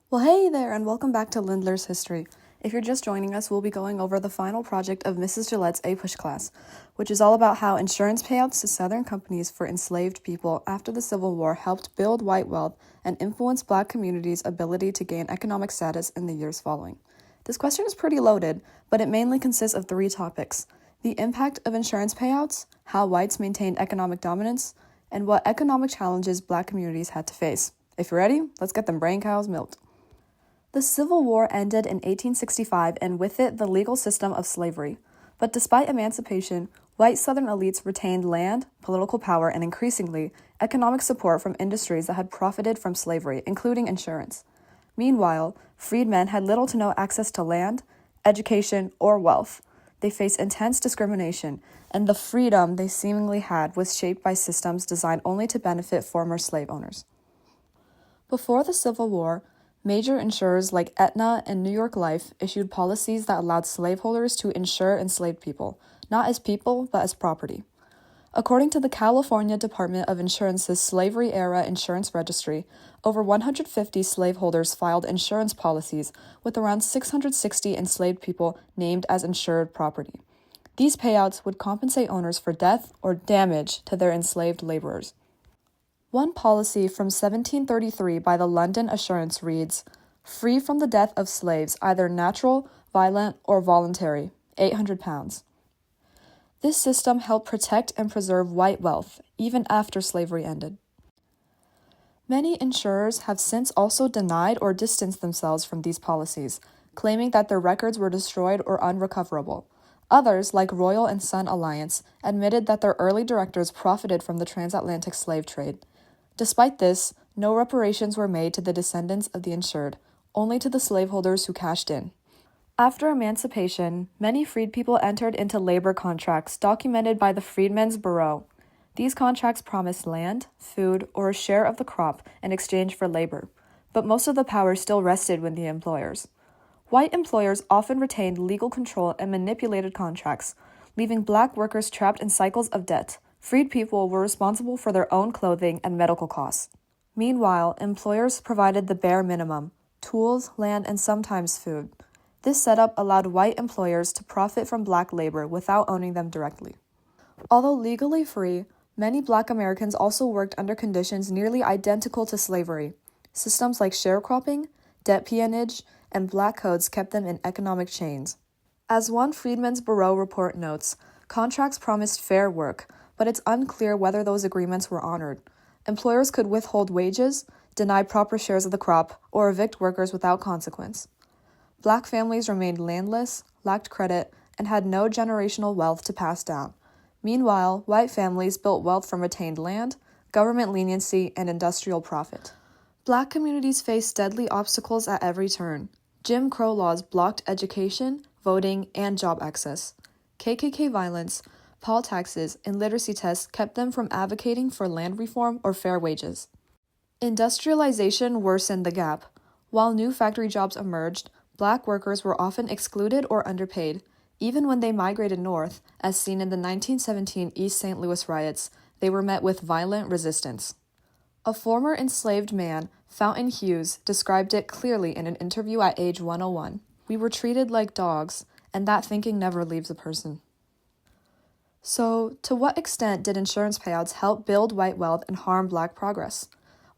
Well, hey there, and welcome back to Lindler's History. If you're just joining us, we'll be going over the final project of Mrs. Gillette's APUSH class, which is all about how insurance payouts to Southern companies for enslaved people after the Civil War helped build white wealth and influence Black communities' ability to gain economic status in the years following. This question is pretty loaded, but it mainly consists of three topics: the impact of insurance payouts, how whites maintained economic dominance, and what economic challenges Black communities had to face. If you're ready, let's get them brain cows milked. The Civil War ended in 1865, and with it, the legal system of slavery. But despite emancipation, white Southern elites retained land, political power, and increasingly, economic support from industries that had profited from slavery, including insurance. Meanwhile, freedmen had little to no access to land, education, or wealth. They faced intense discrimination, and the freedom they seemingly had was shaped by systems designed only to benefit former slave owners. Before the Civil War, major insurers like Aetna and New York Life issued policies that allowed slaveholders to insure enslaved people, not as people, but as property. According to the California Department of Insurance's Slavery-Era Insurance Registry, over 150 slaveholders filed insurance policies, with around 660 enslaved people named as insured property. These payouts would compensate owners for death or damage to their enslaved laborers. One policy from 1733 by the London Assurance reads, "Free from the death of slaves, either natural, violent, or voluntary, £800. This system helped protect and preserve white wealth, even after slavery ended. Many insurers have since also denied or distanced themselves from these policies, claiming that their records were destroyed or unrecoverable. Others, like Royal and Son Alliance, admitted that their early directors profited from the transatlantic slave trade. Despite this, no reparations were made to the descendants of the insured, only to the slaveholders who cashed in. After emancipation, many freed people entered into labor contracts documented by the Freedmen's Bureau. These contracts promised land, food, or a share of the crop in exchange for labor, but most of the power still rested with the employers. White employers often retained legal control and manipulated contracts, leaving Black workers trapped in cycles of debt. Freed people were responsible for their own clothing and medical costs. Meanwhile, employers provided the bare minimum: tools, land, and sometimes food. This setup allowed white employers to profit from Black labor without owning them directly. Although legally free, many Black Americans also worked under conditions nearly identical to slavery. Systems like sharecropping, debt peonage, and Black codes kept them in economic chains. As one Freedmen's Bureau report notes, contracts promised fair work, but it's unclear whether those agreements were honored. Employers could withhold wages, deny proper shares of the crop, or evict workers without consequence. Black families remained landless, lacked credit, and had no generational wealth to pass down. Meanwhile, white families built wealth from retained land, government leniency, and industrial profit. Black communities faced deadly obstacles at every turn. Jim Crow laws blocked education, voting, and job access. KKK violence, poll taxes, and literacy tests kept them from advocating for land reform or fair wages. Industrialization worsened the gap. While new factory jobs emerged, Black workers were often excluded or underpaid. Even when they migrated north, as seen in the 1917 East St. Louis riots, they were met with violent resistance. A former enslaved man, Fountain Hughes, described it clearly in an interview at age 101. "We were treated like dogs, and that thinking never leaves a person." So, to what extent did insurance payouts help build white wealth and harm Black progress?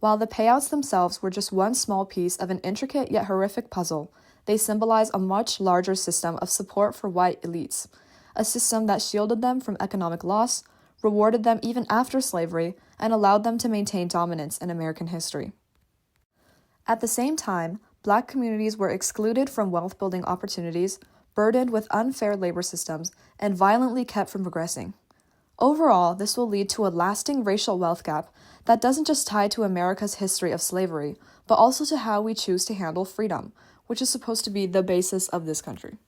While the payouts themselves were just one small piece of an intricate yet horrific puzzle, they symbolize a much larger system of support for white elites, a system that shielded them from economic loss, rewarded them even after slavery, and allowed them to maintain dominance in American history. At the same time, Black communities were excluded from wealth-building opportunities, burdened with unfair labor systems, and violently kept from progressing. Overall, this will lead to a lasting racial wealth gap that doesn't just tie to America's history of slavery, but also to how we choose to handle freedom, which is supposed to be the basis of this country.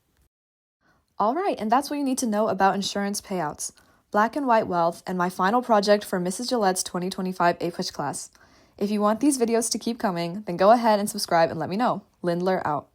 All right, and that's what you need to know about insurance payouts, Black and white wealth, and my final project for Mrs. Gillette's 2025 APUSH class. If you want these videos to keep coming, then go ahead and subscribe and let me know. Lindler out.